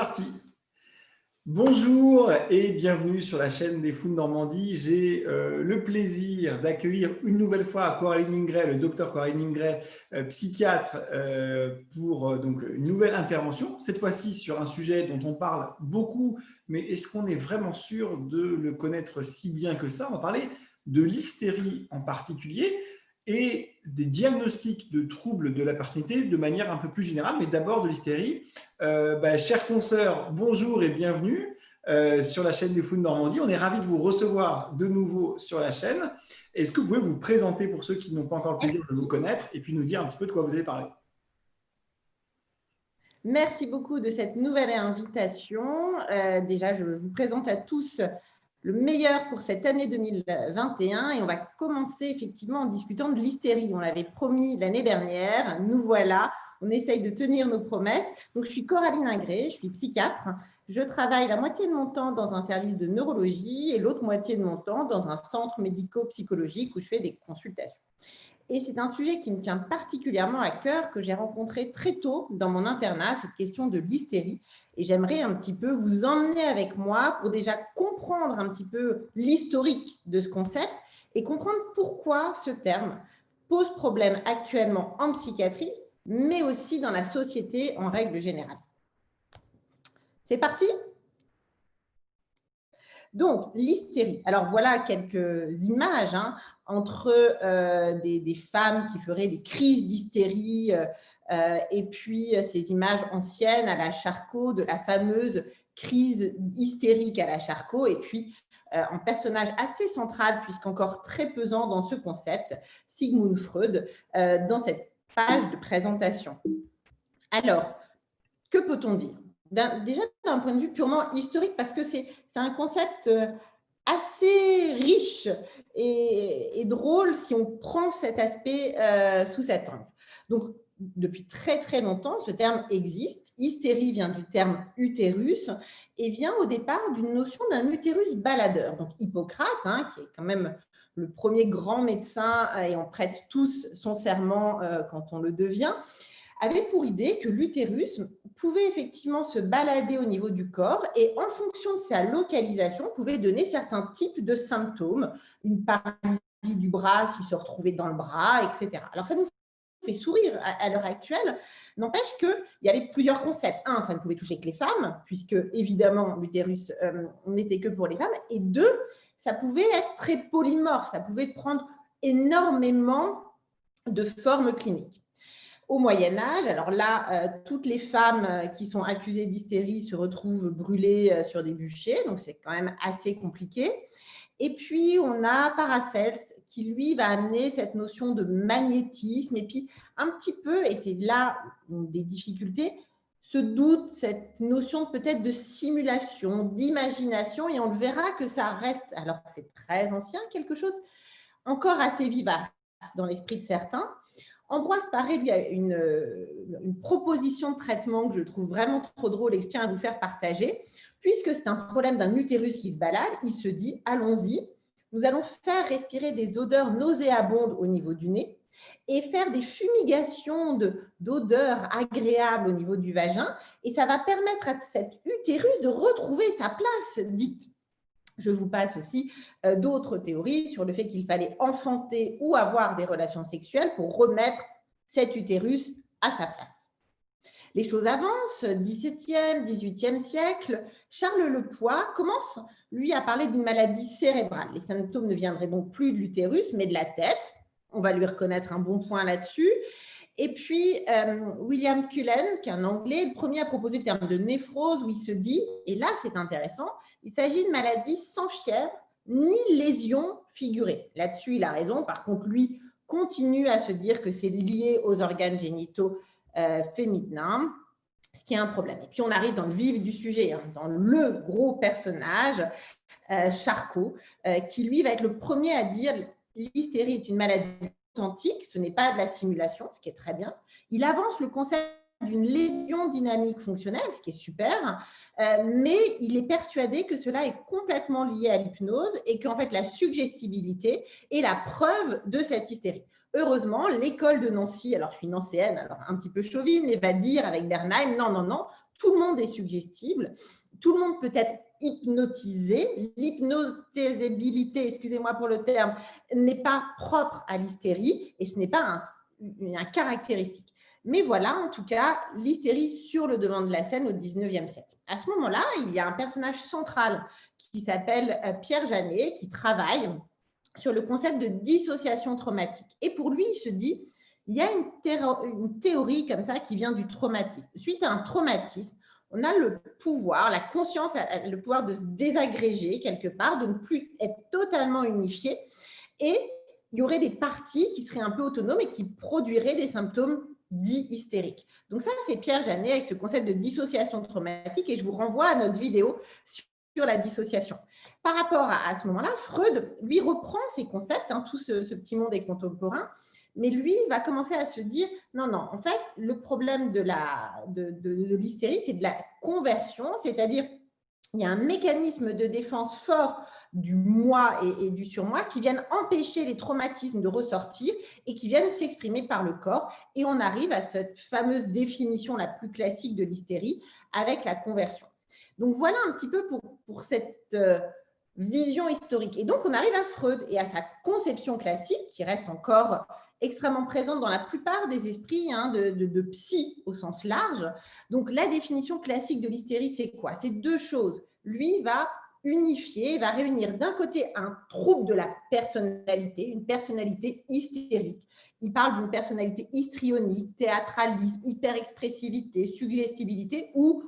Parti. Bonjour et bienvenue sur la chaîne des Fous de Normandie. J'ai le plaisir d'accueillir une nouvelle fois Coraline Ingray, le docteur Coraline Ingray, psychiatre, pour donc une nouvelle intervention, cette fois-ci sur un sujet dont on parle beaucoup, mais est-ce qu'on est vraiment sûr de le connaître si bien que ça? On va parler de l'hystérie en particulier et des diagnostics de troubles de la personnalité de manière un peu plus générale, mais d'abord de l'hystérie. Chers consoeurs, bonjour et bienvenue sur la chaîne des Fous de Normandie. On est ravis de vous recevoir de nouveau sur la chaîne. Est-ce que vous pouvez vous présenter pour ceux qui n'ont pas encore le plaisir de vous connaître et puis nous dire un petit peu de quoi vous allez parler? Merci beaucoup de cette nouvelle invitation. Déjà, je vous présente à tous le meilleur pour cette année 2021 et on va commencer effectivement en discutant de l'hystérie. On l'avait promis l'année dernière, nous voilà, on essaye de tenir nos promesses. Donc, je suis Coraline Ingray, je suis psychiatre. Je travaille la moitié de mon temps dans un service de neurologie et l'autre moitié de mon temps dans un centre médico-psychologique où je fais des consultations. Et c'est un sujet qui me tient particulièrement à cœur, que j'ai rencontré très tôt dans mon internat, cette question de l'hystérie. Et j'aimerais un petit peu vous emmener avec moi pour déjà comprendre un petit peu l'historique de ce concept et comprendre pourquoi ce terme pose problème actuellement en psychiatrie, mais aussi dans la société en règle générale. C'est parti ? Donc, l'hystérie. Alors, voilà quelques images entre des femmes qui feraient des crises d'hystérie et puis ces images anciennes à la Charcot, de la fameuse crise hystérique à la Charcot, et puis un personnage assez central, puisqu'encore très pesant dans ce concept, Sigmund Freud, dans cette page de présentation. Alors, que peut-on dire ? Déjà d'un point de vue purement historique, parce que c'est un concept assez riche et drôle si on prend cet aspect sous cet angle. Donc, depuis très très longtemps, ce terme existe. Hystérie vient du terme utérus et vient au départ d'une notion d'un utérus baladeur. Donc, Hippocrate, qui est quand même le premier grand médecin, et on prête tous son serment quand on le devient, avait pour idée que l'utérus pouvait effectivement se balader au niveau du corps et en fonction de sa localisation, pouvait donner certains types de symptômes, une paralysie du bras s'il se retrouvait dans le bras, etc. Alors ça nous fait sourire à l'heure actuelle, n'empêche qu'il y avait plusieurs concepts. Un, ça ne pouvait toucher que les femmes, puisque évidemment l'utérus n'était que pour les femmes, et deux, ça pouvait être très polymorphe, ça pouvait prendre énormément de formes cliniques. Au Moyen-Âge, alors là, toutes les femmes qui sont accusées d'hystérie se retrouvent brûlées sur des bûchers, donc c'est quand même assez compliqué. Et puis, on a Paracelse qui, lui, va amener cette notion de magnétisme et puis un petit peu, et c'est là des difficultés, ce doute, cette notion peut-être de simulation, d'imagination, et on le verra que ça reste, alors que c'est très ancien, quelque chose encore assez vivace dans l'esprit de certains. Ambroise Paré, lui, a une proposition de traitement que je trouve vraiment trop drôle et que je tiens à vous faire partager. Puisque c'est un problème d'un utérus qui se balade, il se dit, allons-y, nous allons faire respirer des odeurs nauséabondes au niveau du nez et faire des fumigations d'odeurs agréables au niveau du vagin, et ça va permettre à cet utérus de retrouver sa place, dite. Je vous passe aussi d'autres théories sur le fait qu'il fallait enfanter ou avoir des relations sexuelles pour remettre cet utérus à sa place. Les choses avancent, 17e, 18e siècle. Charles Le Poix commence, lui, à parler d'une maladie cérébrale. Les symptômes ne viendraient donc plus de l'utérus, mais de la tête. On va lui reconnaître un bon point là-dessus. Et puis, William Cullen, qui est un Anglais, le premier à proposer le terme de néphrose, où il se dit, et là c'est intéressant, il s'agit de maladie sans fièvre ni lésion figurée. Là-dessus, il a raison. Par contre, lui continue à se dire que c'est lié aux organes génitaux féminins, ce qui est un problème. Et puis, on arrive dans le vif du sujet, dans le gros personnage, Charcot, qui, lui, va être le premier à dire l'hystérie est une maladie authentique, ce n'est pas de la simulation, ce qui est très bien. Il avance le concept d'une lésion dynamique fonctionnelle, ce qui est super, mais il est persuadé que cela est complètement lié à l'hypnose et qu'en fait la suggestibilité est la preuve de cette hystérie. Heureusement, l'école de Nancy, alors je suis nancéenne, alors un petit peu chauvine, mais va dire avec Bernheim, non, non, non, tout le monde est suggestible, tout le monde peut être hypnotisé. L'hypnotisabilité, excusez-moi pour le terme, n'est pas propre à l'hystérie et ce n'est pas un caractéristique. Mais voilà, en tout cas, l'hystérie sur le devant de la scène au 19e siècle. À ce moment-là, il y a un personnage central qui s'appelle Pierre Janet, qui travaille sur le concept de dissociation traumatique. Et pour lui, il se dit, il y a une théorie comme ça qui vient du traumatisme. Suite à un traumatisme, on a le pouvoir, la conscience, le pouvoir de se désagréger quelque part, de ne plus être totalement unifié. Et il y aurait des parties qui seraient un peu autonomes et qui produiraient des symptômes dits hystériques. Donc ça, c'est Pierre Janet avec ce concept de dissociation traumatique et je vous renvoie à notre vidéo sur la dissociation. Par rapport à ce moment-là, Freud, lui, reprend ces concepts, tout ce petit monde est contemporain, mais lui va commencer à se dire, non, en fait, le problème de l'hystérie, c'est de la conversion, c'est-à-dire il y a un mécanisme de défense fort du moi et du surmoi qui viennent empêcher les traumatismes de ressortir et qui viennent s'exprimer par le corps. Et on arrive à cette fameuse définition la plus classique de l'hystérie avec la conversion. Donc, voilà un petit peu pour cette vision historique. Et donc, on arrive à Freud et à sa conception classique qui reste encore extrêmement présente dans la plupart des esprits de psy au sens large. Donc, la définition classique de l'hystérie, c'est quoi? C'est deux choses. Lui va unifier, va réunir d'un côté un trouble de la personnalité, une personnalité hystérique. Il parle d'une personnalité histrionique, théâtralisme, hyper-expressivité, suggestibilité ou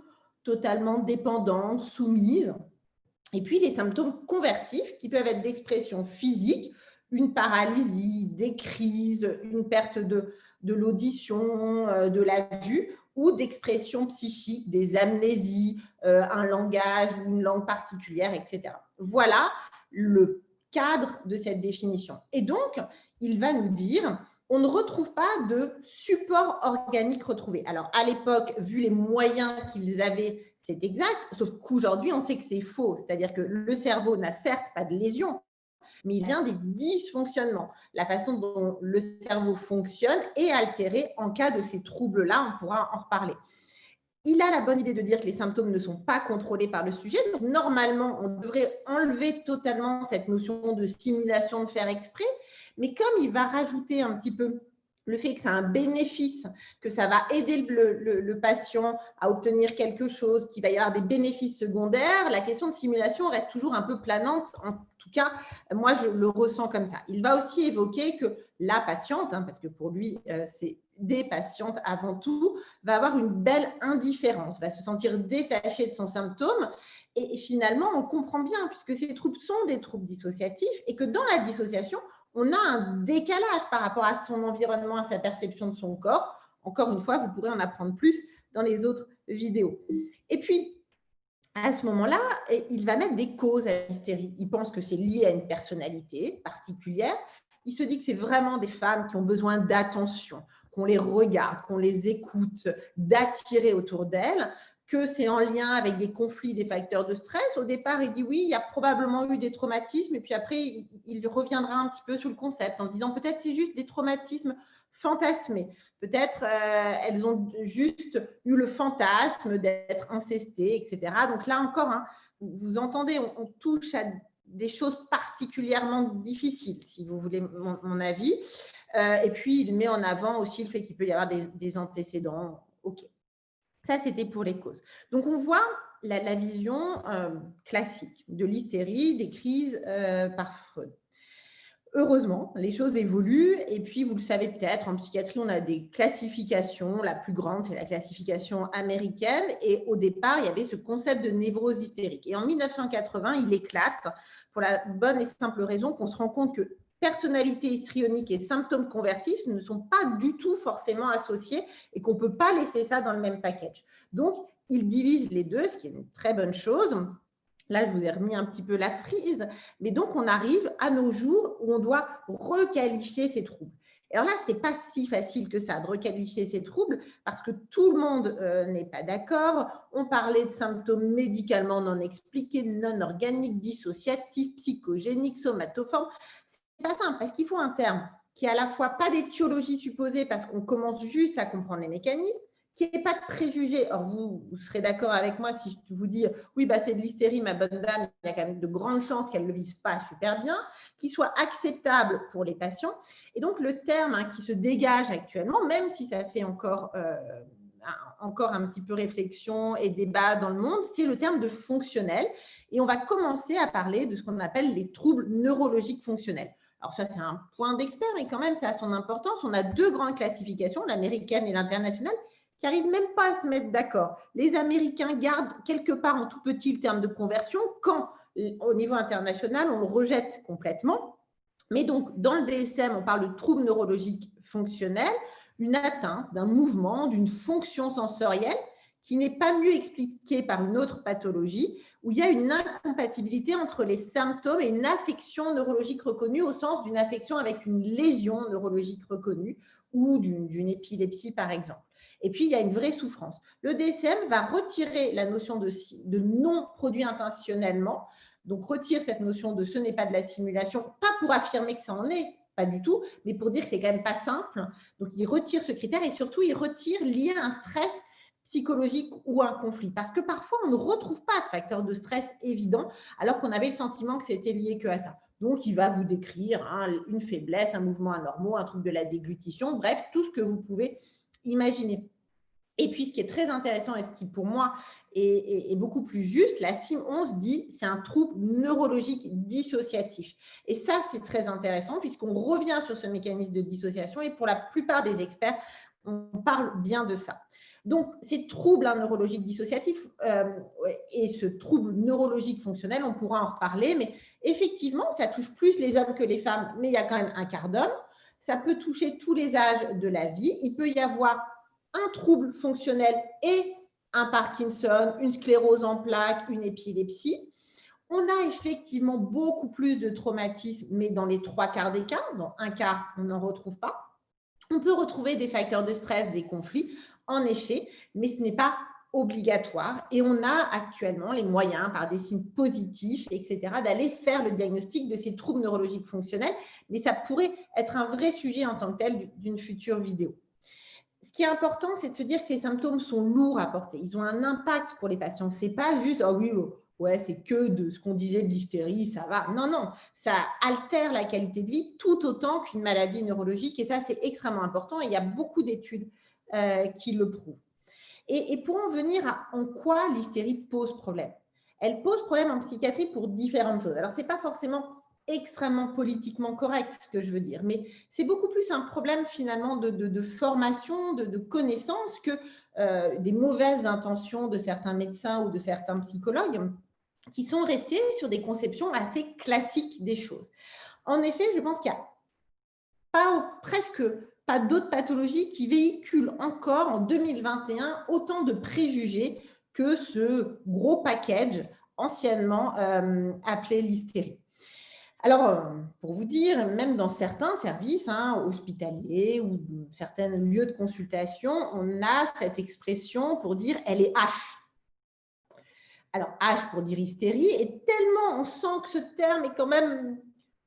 totalement dépendante, soumise. Et puis, les symptômes conversifs qui peuvent être d'expression physique, une paralysie, des crises, une perte de l'audition, de la vue, ou d'expression psychique, des amnésies, un langage ou une langue particulière, etc. Voilà le cadre de cette définition. Et donc, il va nous dire, on ne retrouve pas de support organique retrouvé. Alors, à l'époque, vu les moyens qu'ils avaient, c'est exact, sauf qu'aujourd'hui, on sait que c'est faux. C'est-à-dire que le cerveau n'a certes pas de lésion, mais il vient des dysfonctionnements. La façon dont le cerveau fonctionne est altérée en cas de ces troubles-là, on pourra en reparler. Il a la bonne idée de dire que les symptômes ne sont pas contrôlés par le sujet. Donc, normalement, on devrait enlever totalement cette notion de simulation, de faire exprès. Mais comme il va rajouter un petit peu le fait que ça a un bénéfice, que ça va aider le patient à obtenir quelque chose, qu'il va y avoir des bénéfices secondaires, la question de simulation reste toujours un peu planante. En tout cas, moi, je le ressens comme ça. Il va aussi évoquer que la patiente, parce que pour lui, c'est des patientes avant tout, va avoir une belle indifférence, va se sentir détachée de son symptôme. Et finalement, on comprend bien, puisque ces troubles sont des troubles dissociatifs et que dans la dissociation, on a un décalage par rapport à son environnement, à sa perception de son corps. Encore une fois, vous pourrez en apprendre plus dans les autres vidéos. Et puis, à ce moment-là, il va mettre des causes à l'hystérie. Il pense que c'est lié à une personnalité particulière. Il se dit que c'est vraiment des femmes qui ont besoin d'attention, qu'on les regarde, qu'on les écoute, d'attirer autour d'elles, que c'est en lien avec des conflits, des facteurs de stress. Au départ, il dit oui, il y a probablement eu des traumatismes, et puis après, il reviendra un petit peu sur le concept en se disant peut-être c'est juste des traumatismes fantasmés. Peut-être elles ont juste eu le fantasme d'être incestées, etc. Donc là encore, vous entendez, on touche à des choses particulièrement difficiles, si vous voulez mon avis. Et puis, il met en avant aussi le fait qu'il peut y avoir des antécédents. OK. Ça, c'était pour les causes. Donc, on voit la vision classique de l'hystérie, des crises par Freud. Heureusement, les choses évoluent et puis, vous le savez peut-être, en psychiatrie, on a des classifications. La plus grande, c'est la classification américaine et au départ, il y avait ce concept de névrose hystérique. Et en 1980, il éclate pour la bonne et simple raison qu'on se rend compte que personnalité histrionique et symptômes conversifs ne sont pas du tout forcément associés et qu'on ne peut pas laisser ça dans le même package. Donc, il divise les deux, ce qui est une très bonne chose. Là, je vous ai remis un petit peu la frise. Mais donc, on arrive à nos jours où on doit requalifier ces troubles. Et alors là, ce n'est pas si facile que ça de requalifier ces troubles parce que tout le monde n'est pas d'accord. On parlait de symptômes médicalement non expliqués, non organiques, dissociatifs, psychogéniques, somatoformes. Ce n'est pas simple parce qu'il faut un terme qui est à la fois pas d'étiologie supposée parce qu'on commence juste à comprendre les mécanismes, qu'il n'y ait pas de préjugés. Alors, vous serez d'accord avec moi si je vous dis, oui, bah, c'est de l'hystérie, ma bonne dame, il y a quand même de grandes chances qu'elle ne le vise pas super bien, qu'il soit acceptable pour les patients. Et donc, le terme qui se dégage actuellement, même si ça fait encore un petit peu réflexion et débat dans le monde, c'est le terme de fonctionnel. Et on va commencer à parler de ce qu'on appelle les troubles neurologiques fonctionnels. Alors ça, c'est un point d'expert, mais quand même, ça a son importance. On a deux grandes classifications, l'américaine et l'internationale, qui n'arrivent même pas à se mettre d'accord. Les Américains gardent quelque part en tout petit le terme de conversion, quand au niveau international, on le rejette complètement. Mais donc, dans le DSM, on parle de troubles neurologiques fonctionnels, une atteinte d'un mouvement, d'une fonction sensorielle qui n'est pas mieux expliquée par une autre pathologie, où il y a une incompatibilité entre les symptômes et une affection neurologique reconnue au sens d'une affection avec une lésion neurologique reconnue ou d'une épilepsie, par exemple. Et puis, il y a une vraie souffrance. Le DSM va retirer la notion de non produit intentionnellement, donc retire cette notion de ce n'est pas de la simulation, pas pour affirmer que ça en est, pas du tout, mais pour dire que c'est quand même pas simple. Donc, il retire ce critère et surtout, il retire lié à un stress psychologique ou un conflit. Parce que parfois, on ne retrouve pas de facteur de stress évident, alors qu'on avait le sentiment que c'était lié que à ça. Donc, il va vous décrire une faiblesse, un mouvement anormal, un trouble de la déglutition, bref, tout ce que vous pouvez imaginer. Et puis, ce qui est très intéressant et ce qui, pour moi, est beaucoup plus juste, la CIM-11 dit c'est un trouble neurologique dissociatif. Et ça, c'est très intéressant puisqu'on revient sur ce mécanisme de dissociation et pour la plupart des experts, on parle bien de ça. Donc, ces troubles neurologiques dissociatifs et ce trouble neurologique fonctionnel, on pourra en reparler, mais effectivement, ça touche plus les hommes que les femmes, mais il y a quand même un quart d'hommes. Ça peut toucher tous les âges de la vie. Il peut y avoir un trouble fonctionnel et un Parkinson, une sclérose en plaques, une épilepsie. On a effectivement beaucoup plus de traumatismes, mais dans les 3/4 des cas, dans un quart, on n'en retrouve pas. On peut retrouver des facteurs de stress, des conflits, en effet, mais ce n'est pas obligatoire. Et on a actuellement les moyens, par des signes positifs, etc., d'aller faire le diagnostic de ces troubles neurologiques fonctionnels, mais ça pourrait être un vrai sujet en tant que tel d'une future vidéo. Ce qui est important, c'est de se dire que ces symptômes sont lourds à porter. Ils ont un impact pour les patients. Ce n'est pas juste « ah oui, ouais, c'est que de ce qu'on disait de l'hystérie, ça va ». Non, non, ça altère la qualité de vie tout autant qu'une maladie neurologique. Et ça, c'est extrêmement important. Et il y a beaucoup d'études qui le prouvent. Et pour en venir à en quoi l'hystérie pose problème. Elle pose problème en psychiatrie pour différentes choses. Alors, ce n'est pas forcément extrêmement politiquement correct, ce que je veux dire, mais c'est beaucoup plus un problème finalement de formation, de connaissances que des mauvaises intentions de certains médecins ou de certains psychologues qui sont restés sur des conceptions assez classiques des choses. En effet, je pense qu'il n'y a presque pas d'autres pathologies qui véhiculent encore en 2021 autant de préjugés que ce gros package anciennement appelé l'hystérie. Alors, pour vous dire, même dans certains services hospitaliers ou certains lieux de consultation, on a cette expression pour dire « elle est H ». Alors, H pour dire hystérie, et tellement on sent que ce terme est quand même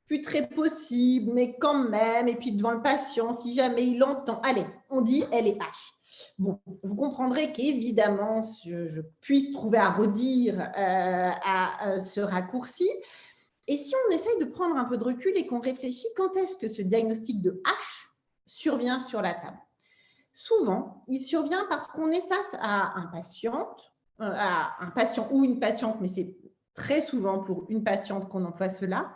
plus très possible, mais quand même, et puis devant le patient, si jamais il entend, allez, on dit « elle est H ». Bon, vous comprendrez qu'évidemment, je puisse trouver à redire à ce raccourci. Et si on essaye de prendre un peu de recul et qu'on réfléchit, quand est-ce que ce diagnostic de H survient sur la table? Souvent, il survient parce qu'on est face à un patient ou une patiente, mais c'est très souvent pour une patiente qu'on emploie cela,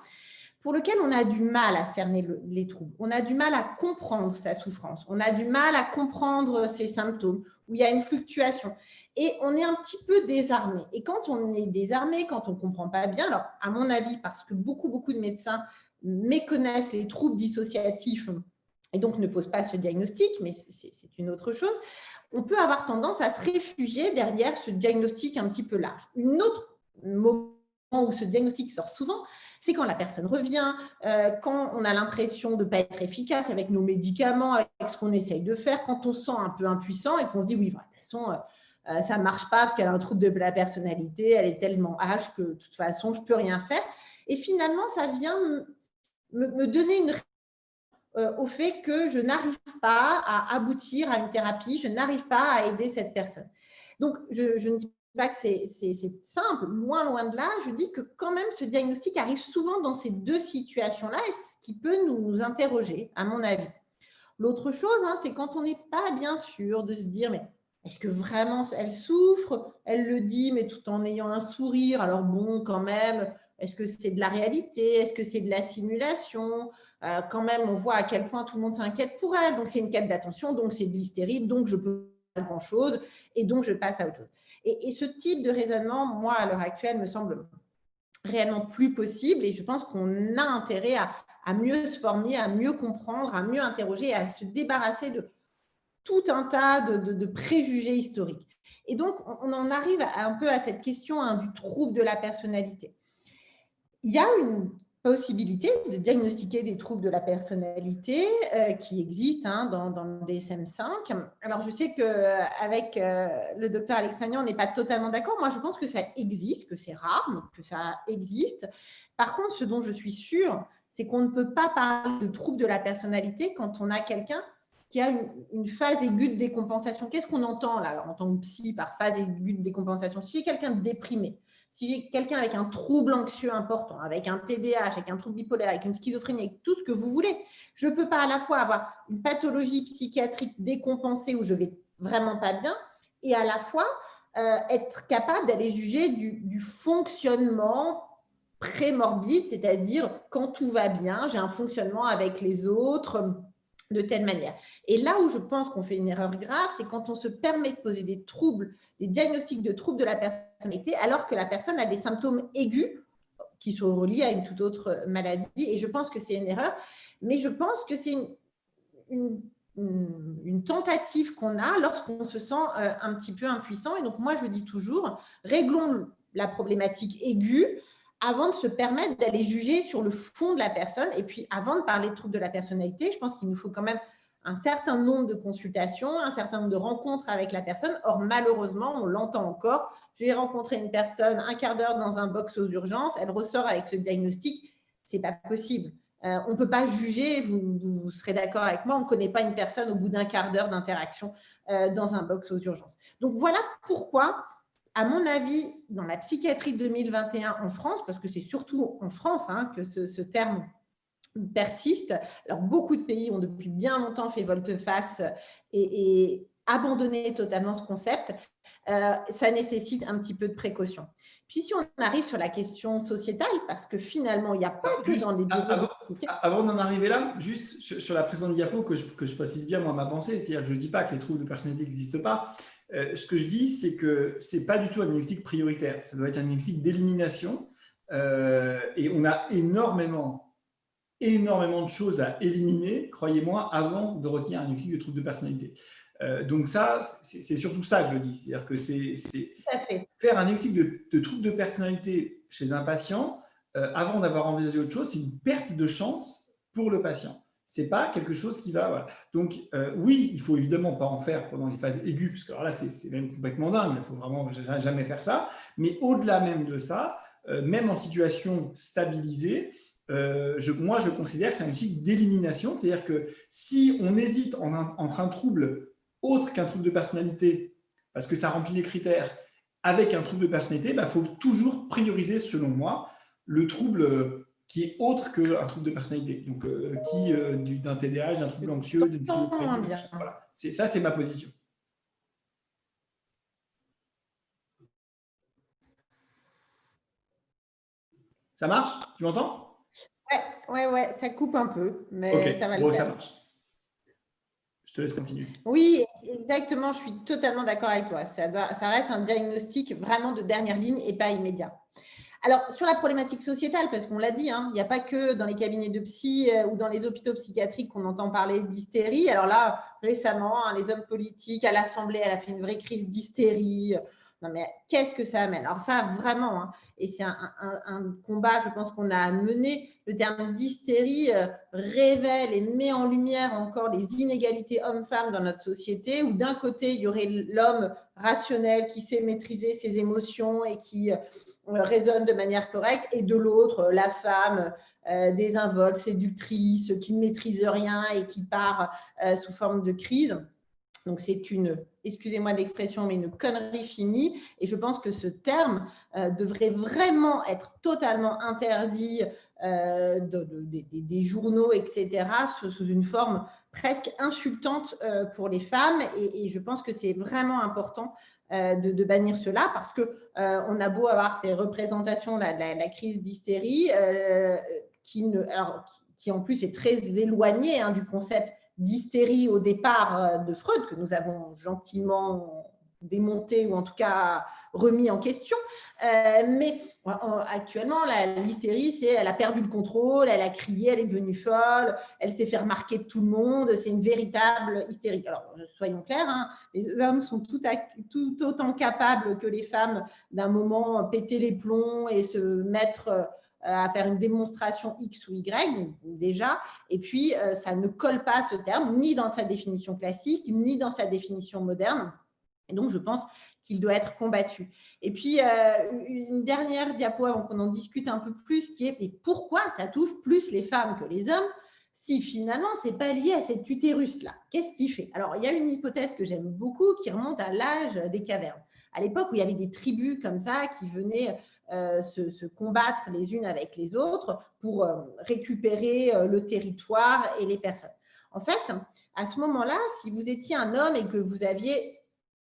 pour lequel on a du mal à cerner les troubles. On a du mal à comprendre sa souffrance. On a du mal à comprendre ses symptômes, où il y a une fluctuation. Et on est un petit peu désarmé. Et quand on est désarmé, quand on ne comprend pas bien, alors à mon avis, parce que beaucoup de médecins méconnaissent les troubles dissociatifs et donc ne posent pas ce diagnostic, mais c'est une autre chose, on peut avoir tendance à se réfugier derrière ce diagnostic un petit peu large. Une autre moment où ce diagnostic sort souvent, c'est quand la personne revient, quand on a l'impression de ne pas être efficace avec nos médicaments, avec ce qu'on essaye de faire, quand on se sent un peu impuissant et qu'on se dit « oui, de toute façon, ça ne marche pas parce qu'elle a un trouble de la personnalité, elle est tellement H que de toute façon, je ne peux rien faire ». Et finalement, ça vient me donner une au fait que je n'arrive pas à aboutir à une thérapie, je n'arrive pas à aider cette personne. Donc, je ne dis pas que c'est simple, loin de là. Je dis que quand même, ce diagnostic arrive souvent dans ces deux situations-là, et ce qui peut nous interroger, à mon avis. L'autre chose, c'est quand on n'est pas bien sûr de se dire, mais est-ce que vraiment elle souffre? Elle le dit, mais tout en ayant un sourire. Alors bon, quand même, est-ce que c'est de la réalité? Est-ce que c'est de la simulation? Quand même, on voit à quel point tout le monde s'inquiète pour elle. Donc, c'est une quête d'attention, donc c'est de l'hystérie, donc je peux pas grand-chose, et donc je passe à autre chose. Et ce type de raisonnement, moi, à l'heure actuelle, me semble réellement plus possible, et je pense qu'on a intérêt à mieux se former, à mieux comprendre, à mieux interroger, à se débarrasser de tout un tas de préjugés historiques. Et donc, on en arrive un peu à cette question du trouble de la personnalité. Il y a une possibilité de diagnostiquer des troubles de la personnalité qui existent dans le DSM-5. Alors, je sais qu'avec le docteur Alexandrian, on n'est pas totalement d'accord. Moi, je pense que ça existe, que c'est rare, que ça existe. Par contre, ce dont je suis sûre, c'est qu'on ne peut pas parler de troubles de la personnalité quand on a quelqu'un qui a une phase aiguë de décompensation. Qu'est-ce qu'on entend là en tant que psy par phase aiguë de décompensation? Si j'ai quelqu'un de déprimé, si j'ai quelqu'un avec un trouble anxieux important, avec un TDAH, avec un trouble bipolaire, avec une schizophrénie, avec tout ce que vous voulez, je ne peux pas à la fois avoir une pathologie psychiatrique décompensée où je ne vais vraiment pas bien, et à la fois être capable d'aller juger du fonctionnement prémorbide, c'est-à-dire quand tout va bien, j'ai un fonctionnement avec les autres de telle manière. Et là où je pense qu'on fait une erreur grave, c'est quand on se permet de poser des troubles, des diagnostics de troubles de la personnalité, alors que la personne a des symptômes aigus qui sont reliés à une toute autre maladie. Et je pense que c'est une erreur, mais je pense que c'est une tentative qu'on a lorsqu'on se sent un petit peu impuissant. Et donc, moi, je dis toujours, réglons la problématique aiguë avant de se permettre d'aller juger sur le fond de la personne. Et puis, avant de parler de troubles de la personnalité, je pense qu'il nous faut quand même un certain nombre de consultations, un certain nombre de rencontres avec la personne. Or, malheureusement, on l'entend encore. Je vais rencontrer une personne un quart d'heure dans un box aux urgences, elle ressort avec ce diagnostic. C'est pas possible. On ne peut pas juger, vous serez d'accord avec moi, on ne connaît pas une personne au bout d'un quart d'heure d'interaction dans un box aux urgences. Donc, voilà pourquoi, à mon avis, dans la psychiatrie 2021 en France, parce que c'est surtout en France que ce terme persiste. Alors, beaucoup de pays ont depuis bien longtemps fait volte-face et abandonné totalement ce concept. Ça nécessite un petit peu de précaution. Puis, si on arrive sur la question sociétale, parce que finalement, il n'y a pas que dans les bureaux avant d'en arriver là, juste sur la précédente diapo, que je précise bien moi ma pensée, c'est-à-dire que je ne dis pas que les troubles de personnalité n'existent pas. Ce que je dis, c'est que ce n'est pas du tout un diagnostic prioritaire. Ça doit être un diagnostic d'élimination. Et on a énormément de choses à éliminer, croyez-moi, avant de retenir un diagnostic de trouble de personnalité. Donc ça, c'est surtout ça que je dis. C'est-à-dire que c'est faire un diagnostic de trouble de personnalité chez un patient avant d'avoir envisagé autre chose, c'est une perte de chance pour le patient. Ce n'est pas quelque chose qui va… Voilà. Donc oui, il ne faut évidemment pas en faire pendant les phases aiguës, parce que alors là, c'est même complètement dingue, il ne faut vraiment jamais faire ça. Mais au-delà même de ça, même en situation stabilisée, moi, je considère que c'est un diagnostic d'élimination, c'est-à-dire que si on hésite entre un trouble autre qu'un trouble de personnalité, parce que ça remplit les critères, avec un trouble de personnalité, il faut toujours prioriser, selon moi, le trouble qui est autre qu'un trouble de personnalité, donc d'un TDAH, d'un trouble anxieux, d'une schizophrénie. Voilà. Ça, c'est ma position. Ça marche? Tu m'entends? Ouais, ça coupe un peu, mais okay. Ça va le faire. Ça marche. Je te laisse continuer. Oui, exactement, je suis totalement d'accord avec toi. Ça reste un diagnostic vraiment de dernière ligne et pas immédiat. Alors, sur la problématique sociétale, parce qu'on l'a dit, il n'y a pas que dans les cabinets de psy ou dans les hôpitaux psychiatriques qu'on entend parler d'hystérie. Alors là, récemment, les hommes politiques, à l'Assemblée, elle a fait une vraie crise d'hystérie. Non, mais qu'est-ce que ça amène? Alors ça, vraiment, et c'est un combat, je pense, qu'on a à mener. Le terme d'hystérie révèle et met en lumière encore les inégalités hommes-femmes dans notre société, où d'un côté, il y aurait l'homme rationnel qui sait maîtriser ses émotions et qui raisonne de manière correcte, et de l'autre, la femme désinvolte, séductrice, qui ne maîtrise rien et qui part sous forme de crise. Donc, c'est excusez-moi l'expression, mais une connerie finie. Et je pense que ce terme devrait vraiment être totalement interdit des journaux, etc., sous une forme presque insultante pour les femmes. Et je pense que c'est vraiment important de bannir cela, parce qu'on a beau avoir ces représentations, la crise d'hystérie, qui en plus est très éloignée du concept d'hystérie au départ de Freud, que nous avons gentiment démonté ou en tout cas remis en question. Mais actuellement, l'hystérie, c'est elle a perdu le contrôle, elle a crié, elle est devenue folle, elle s'est fait remarquer de tout le monde, c'est une véritable hystérique. Alors, soyons clairs, les hommes sont tout autant capables que les femmes d'un moment péter les plombs et se mettre à faire une démonstration X ou Y, déjà. Et puis, ça ne colle pas à ce terme, ni dans sa définition classique, ni dans sa définition moderne. Et donc, je pense qu'il doit être combattu. Et puis, une dernière diapo avant qu'on en discute un peu plus, qui est, mais pourquoi ça touche plus les femmes que les hommes si finalement, ce n'est pas lié à cet utérus-là? Qu'est-ce qui fait? Alors, il y a une hypothèse que j'aime beaucoup qui remonte à l'âge des cavernes. À l'époque où il y avait des tribus comme ça qui venaient se combattre les unes avec les autres pour récupérer le territoire et les personnes. En fait, à ce moment-là, si vous étiez un homme et que vous aviez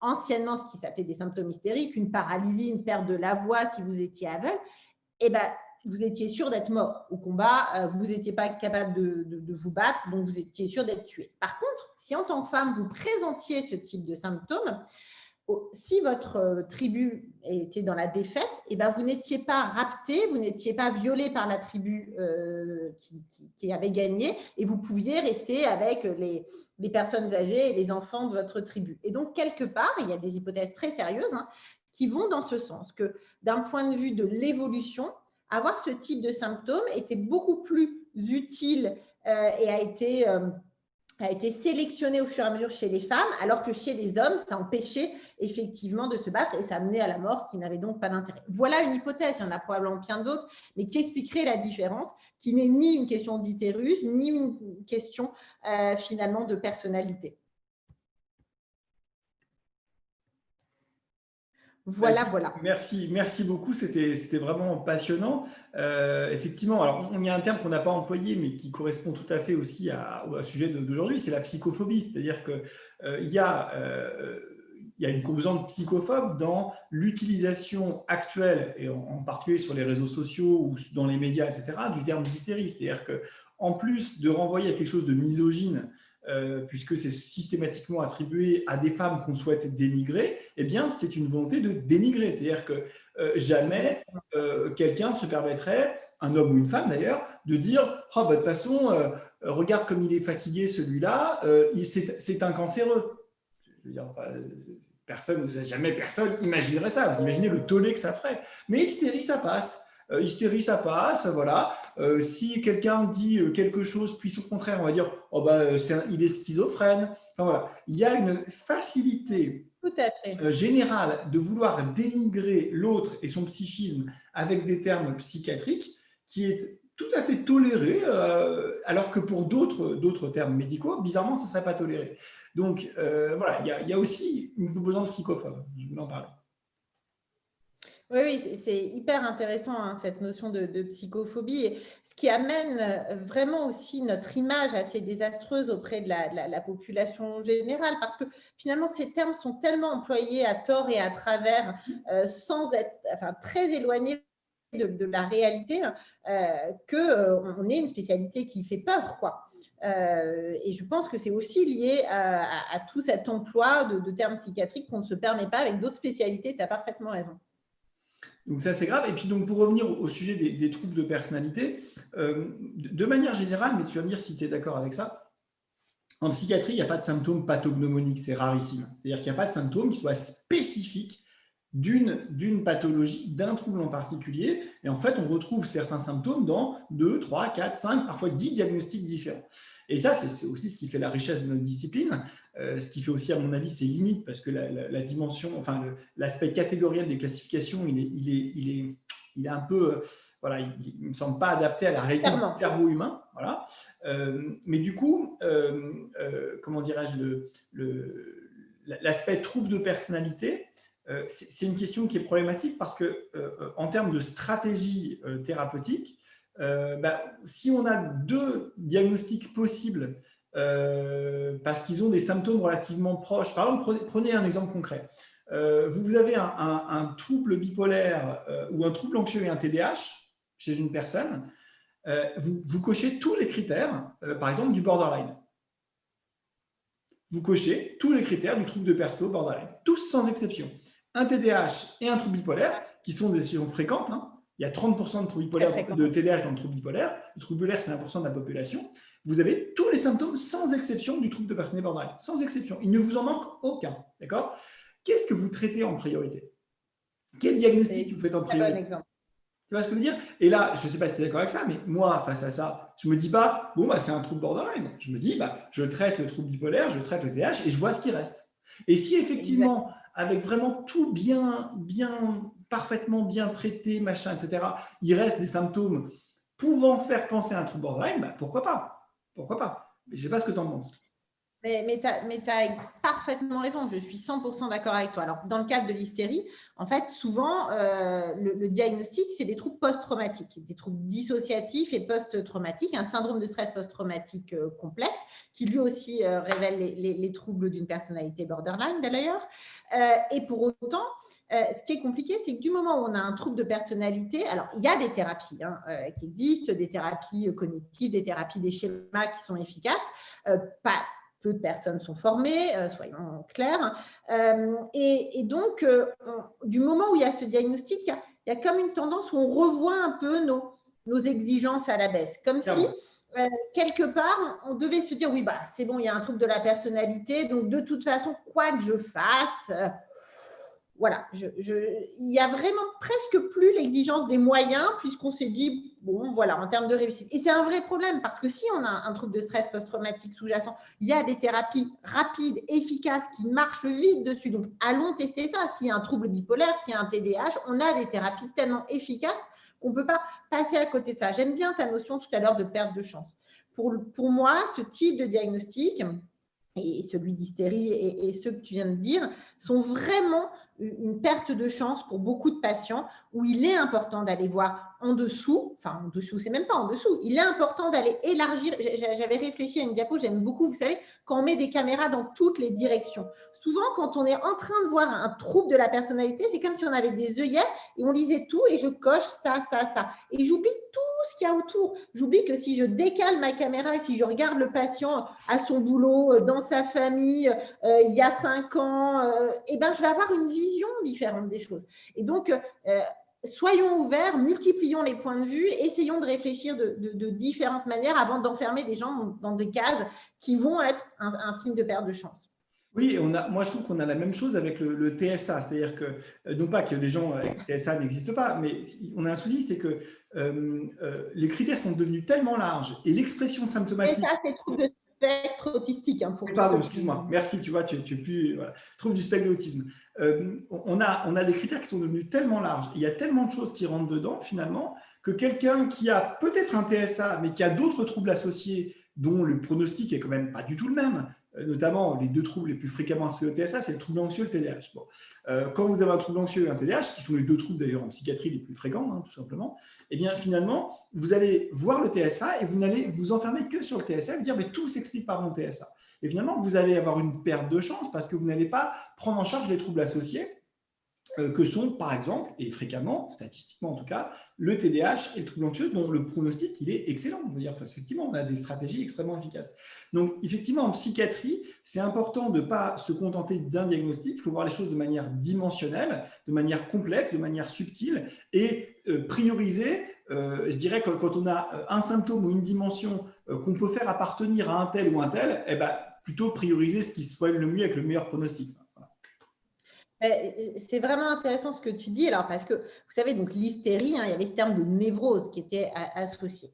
anciennement ce qui s'appelait des symptômes hystériques, une paralysie, une perte de la voix, si vous étiez aveugle, eh ben, vous étiez sûr d'être mort au combat, vous n'étiez pas capable de vous battre, donc vous étiez sûr d'être tué. Par contre, si en tant que femme, vous présentiez ce type de symptômes, si votre tribu était dans la défaite, eh ben vous n'étiez pas rapté, vous n'étiez pas violé par la tribu qui avait gagné, et vous pouviez rester avec les personnes âgées et les enfants de votre tribu. Et donc, quelque part, il y a des hypothèses très sérieuses qui vont dans ce sens, que d'un point de vue de l'évolution, avoir ce type de symptômes était beaucoup plus utile et a été sélectionné au fur et à mesure chez les femmes, alors que chez les hommes, ça empêchait effectivement de se battre et ça menait à la mort, ce qui n'avait donc pas d'intérêt. Voilà une hypothèse, il y en a probablement bien d'autres, mais qui expliquerait la différence, qui n'est ni une question d'utérus, ni une question finalement de personnalité. Voilà. Merci beaucoup, c'était vraiment passionnant. Effectivement, alors il y a un terme qu'on n'a pas employé, mais qui correspond tout à fait aussi au sujet d'aujourd'hui, c'est la psychophobie. C'est-à-dire qu'il y a une composante psychophobe dans l'utilisation actuelle, et en particulier sur les réseaux sociaux ou dans les médias, etc., du terme d'hystérie. C'est-à-dire qu'en plus de renvoyer à quelque chose de misogyne, puisque c'est systématiquement attribué à des femmes qu'on souhaite dénigrer, eh bien, c'est une volonté de dénigrer. C'est-à-dire que jamais quelqu'un se permettrait, un homme ou une femme d'ailleurs, de dire « Oh, bah, de toute façon, regarde comme il est fatigué celui-là, c'est un cancéreux ». Je veux dire, enfin, jamais personne imaginerait ça. Vous imaginez le tollé que ça ferait. Mais hystérie, ça passe. Hystérie, ça passe, voilà. Si quelqu'un dit quelque chose, puis au contraire, on va dire oh bah, il est schizophrène. Enfin, voilà. Il y a une facilité tout à fait générale de vouloir dénigrer l'autre et son psychisme avec des termes psychiatriques qui est tout à fait toléré, alors que pour d'autres termes médicaux, bizarrement, ça ne serait pas toléré. Donc, voilà, il y a aussi une composante psychophobe. Je voulais en parler. Oui, c'est hyper intéressant cette notion de psychophobie, et ce qui amène vraiment aussi notre image assez désastreuse auprès de la population générale, parce que finalement ces termes sont tellement employés à tort et à travers sans être très éloignés de la réalité qu'on est une spécialité qui fait peur, quoi. Et je pense que c'est aussi lié à tout cet emploi de termes psychiatriques qu'on ne se permet pas avec d'autres spécialités. Tu as parfaitement raison. Donc ça, c'est grave. Et puis, donc, pour revenir au sujet des troubles de personnalité, de manière générale, mais tu vas me dire si tu es d'accord avec ça, en psychiatrie, il n'y a pas de symptômes pathognomoniques, c'est rarissime. C'est-à-dire qu'il n'y a pas de symptômes qui soient spécifiques d'une pathologie, d'un trouble en particulier. Et en fait, on retrouve certains symptômes dans 2, 3, 4, 5, parfois 10 diagnostics différents. Et ça, c'est aussi ce qui fait la richesse de notre discipline. Ce qui fait aussi, à mon avis, ses limites, parce que la dimension, enfin, l'aspect catégoriel des classifications, il est un peu… Voilà, il ne me semble pas adapté à la réalité du cerveau humain. Voilà. Mais du coup, comment dirais-je, l'aspect trouble de personnalité, c'est une question qui est problématique parce que, en termes de stratégie thérapeutique, si on a 2 diagnostics possibles parce qu'ils ont des symptômes relativement proches, par exemple, prenez un exemple concret. Vous avez un trouble bipolaire ou un trouble anxieux et un TDAH chez une personne, vous cochez tous les critères, par exemple, du borderline. Vous cochez tous les critères du trouble de perso borderline, tous sans exception. Un TDAH et un trouble bipolaire, qui sont des situations fréquentes, hein. Il y a 30% de troubles bipolaires, de TDAH dans le trouble bipolaire. Le trouble bipolaire, c'est 1% de la population. Vous avez tous les symptômes sans exception du trouble de personnalité borderline, sans exception. Il ne vous en manque aucun, d'accord? Qu'est-ce que vous traitez en priorité? Quel diagnostic vous faites en priorité? Tu vois ce que je veux dire? Et là, je ne sais pas si tu es d'accord avec ça, mais moi, face à ça, je ne me dis pas, bon, c'est un trouble borderline. Je me dis, je traite le trouble bipolaire, je traite le TDAH et je vois ce qui reste. Et si effectivement, avec vraiment tout parfaitement bien traité, machin, etc., il reste des symptômes pouvant faire penser à un trouble borderline, pourquoi pas? Pourquoi pas? Mais je ne sais pas ce que tu en penses. Mais tu as parfaitement raison, je suis 100% d'accord avec toi. Alors, dans le cadre de l'hystérie, en fait, souvent, le diagnostic, c'est des troubles post-traumatiques, des troubles dissociatifs et post-traumatiques, un syndrome de stress post-traumatique complexe, qui lui aussi révèle les troubles d'une personnalité borderline, d'ailleurs. Et pour autant, ce qui est compliqué, c'est que du moment où on a un trouble de personnalité, alors il y a des thérapies qui existent, des thérapies cognitives, des thérapies des schémas qui sont efficaces, pas peu de personnes sont formées, soyons clairs. Et donc, du moment où il y a ce diagnostic, il y a comme une tendance où on revoit un peu nos exigences à la baisse. Comme si, quelque part, on devait se dire, oui, c'est bon, il y a un trouble de la personnalité, donc de toute façon, quoi que je fasse… voilà, il n'y a vraiment presque plus l'exigence des moyens puisqu'on s'est dit, bon, voilà, en termes de réussite. Et c'est un vrai problème parce que si on a un trouble de stress post-traumatique sous-jacent, il y a des thérapies rapides, efficaces, qui marchent vite dessus. Donc, allons tester ça. S'il y a un trouble bipolaire, s'il y a un TDAH, on a des thérapies tellement efficaces qu'on ne peut pas passer à côté de ça. J'aime bien ta notion tout à l'heure de perte de chance. Pour moi, ce type de diagnostic, et celui d'hystérie et ceux que tu viens de dire, sont vraiment une perte de chance pour beaucoup de patients où il est important d'aller voir en dessous, enfin en dessous, c'est même pas en dessous, il est important d'aller élargir. J'avais réfléchi à une diapo, j'aime beaucoup, vous savez, quand on met des caméras dans toutes les directions. Souvent, quand on est en train de voir un trouble de la personnalité, c'est comme si on avait des œillets et on lisait tout et je coche ça. Et j'oublie tout ce qu'il y a autour. J'oublie que si je décale ma caméra et si je regarde le patient à son boulot, dans sa famille, il y a 5 ans, je vais avoir une vision différente des choses. Et donc, soyons ouverts, multiplions les points de vue, essayons de réfléchir de différentes manières avant d'enfermer des gens dans des cases qui vont être un signe de perte de chance. Oui, moi je trouve qu'on a la même chose avec le TSA, c'est-à-dire que, non pas que les gens avec TSA n'existent pas, mais on a un souci, c'est que les critères sont devenus tellement larges et l'expression symptomatique… TSA, c'est trouble de spectre autistique. Pardon, excuse-moi, merci, tu vois, tu es plus… Voilà. Trouble du spectre de l'autisme. On a des critères qui sont devenus tellement larges, il y a tellement de choses qui rentrent dedans finalement, que quelqu'un qui a peut-être un TSA, mais qui a d'autres troubles associés, dont le pronostic est quand même pas du tout le même, notamment les 2 troubles les plus fréquemment associés au TSA, c'est le trouble anxieux et le TDAH. Bon. Quand vous avez un trouble anxieux et un TDAH, qui sont les 2 troubles d'ailleurs en psychiatrie les plus fréquents, tout simplement, eh bien finalement, vous allez voir le TSA et vous n'allez vous enfermer que sur le TSA et vous dire mais tout s'explique par mon TSA. Et finalement, vous allez avoir une perte de chance parce que vous n'allez pas prendre en charge les troubles associés que sont, par exemple, et fréquemment, statistiquement en tout cas, le TDAH et le trouble anxieux, dont le pronostic, il est excellent. On veut dire, effectivement, on a des stratégies extrêmement efficaces. Donc, effectivement, en psychiatrie, c'est important de ne pas se contenter d'un diagnostic. Il faut voir les choses de manière dimensionnelle, de manière complète, de manière subtile, et prioriser, je dirais, quand on a un symptôme ou une dimension qu'on peut faire appartenir à un tel ou un tel, plutôt prioriser ce qui soit le mieux avec le meilleur pronostic. C'est vraiment intéressant ce que tu dis, alors parce que vous savez, donc l'hystérie, il y avait ce terme de névrose qui était associé.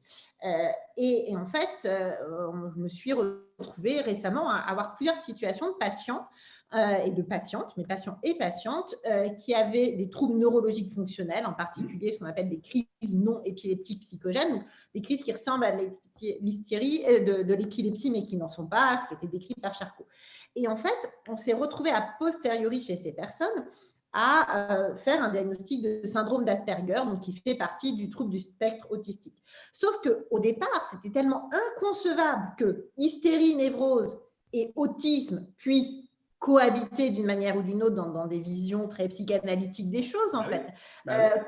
Et en fait, je me suis retrouvée récemment à avoir plusieurs situations de patients et de patientes, mais patients et patientes, qui avaient des troubles neurologiques fonctionnels, en particulier ce qu'on appelle des crises non épileptiques psychogènes, donc des crises qui ressemblent à l'hystérie, de l'épilepsie, mais qui n'en sont pas, ce qui était décrit par Charcot. Et en fait, on s'est retrouvé a posteriori chez ces personnes à faire un diagnostic de syndrome d'Asperger, donc qui fait partie du trouble du spectre autistique. Sauf qu'au départ, c'était tellement inconcevable que hystérie, névrose et autisme puissent cohabiter d'une manière ou d'une autre dans des visions très psychanalytiques des choses, en fait,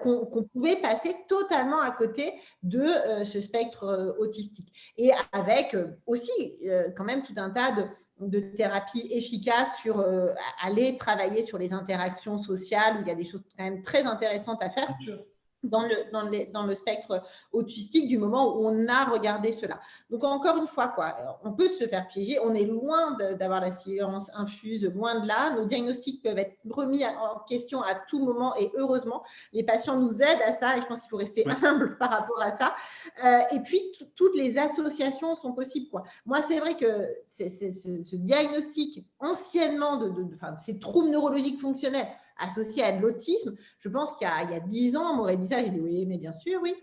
qu'on pouvait passer totalement à côté de ce spectre autistique. Et avec aussi quand même tout un tas de thérapie efficace sur aller travailler sur les interactions sociales, où il y a des choses quand même très intéressantes à faire dans le spectre autistique du moment où on a regardé cela. Donc, encore une fois, on peut se faire piéger. On est loin d'avoir la science infuse, loin de là. Nos diagnostics peuvent être remis en question à tout moment et heureusement, les patients nous aident à ça et je pense qu'il faut rester humble par rapport à ça. Et puis, toutes les associations sont possibles. Moi, c'est vrai que ce diagnostic anciennement de ces troubles neurologiques fonctionnels associé à de l'autisme, je pense qu'il y a 10 ans, on m'aurait dit ça, j'ai dit oui, mais bien sûr, oui.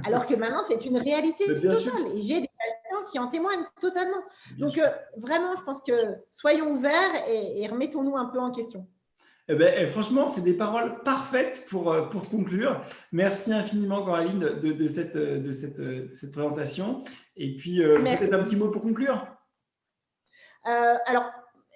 Alors que maintenant, c'est une réalité totale. Et j'ai des patients qui en témoignent totalement. Donc, vraiment, je pense que soyons ouverts et remettons-nous un peu en question. Franchement, c'est des paroles parfaites pour conclure. Merci infiniment, Coraline, de cette présentation. Et puis, peut-être un petit mot pour conclure. Alors,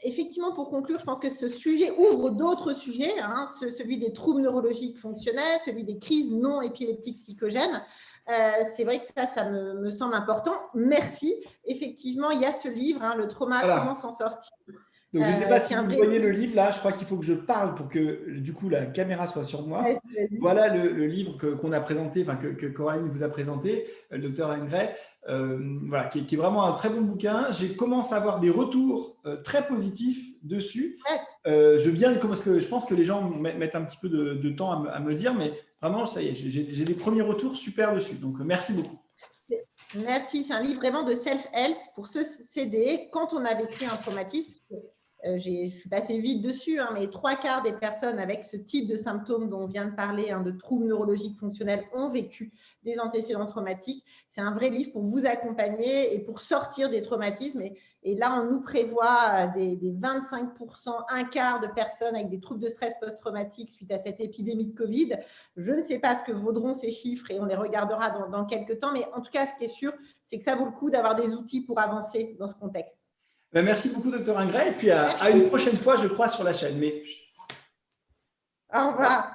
effectivement, pour conclure, je pense que ce sujet ouvre d'autres sujets, celui des troubles neurologiques fonctionnels, celui des crises non épileptiques psychogènes. C'est vrai que ça me semble important. Merci. Effectivement, il y a ce livre, Le trauma, comment s'en sortir. Donc, je ne sais pas si vous voyez le livre là, je crois qu'il faut que je parle pour que du coup la caméra soit sur moi. Voilà le livre qu'on a présenté, que Coraline vous a présenté, le docteur Ingray, voilà, qui est vraiment un très bon bouquin. J'ai commencé à avoir des retours très positifs dessus. Je viens, parce que je pense que les gens mettent un petit peu de temps à me le dire, mais vraiment, ça y est, j'ai des premiers retours super dessus. Donc, merci beaucoup. Merci. C'est un livre vraiment de self-help pour se s'aider quand on a vécu un traumatisme. Je suis passée vite dessus, mais 3/4 des personnes avec ce type de symptômes dont on vient de parler, de troubles neurologiques fonctionnels, ont vécu des antécédents traumatiques. C'est un vrai livre pour vous accompagner et pour sortir des traumatismes. Et là, on nous prévoit des 25%, un quart de personnes avec des troubles de stress post-traumatique suite à cette épidémie de Covid. Je ne sais pas ce que vaudront ces chiffres et on les regardera dans quelques temps. Mais en tout cas, ce qui est sûr, c'est que ça vaut le coup d'avoir des outils pour avancer dans ce contexte. Merci beaucoup, docteur Ingray. Et puis, à une prochaine fois, je crois, sur la chaîne. Au revoir.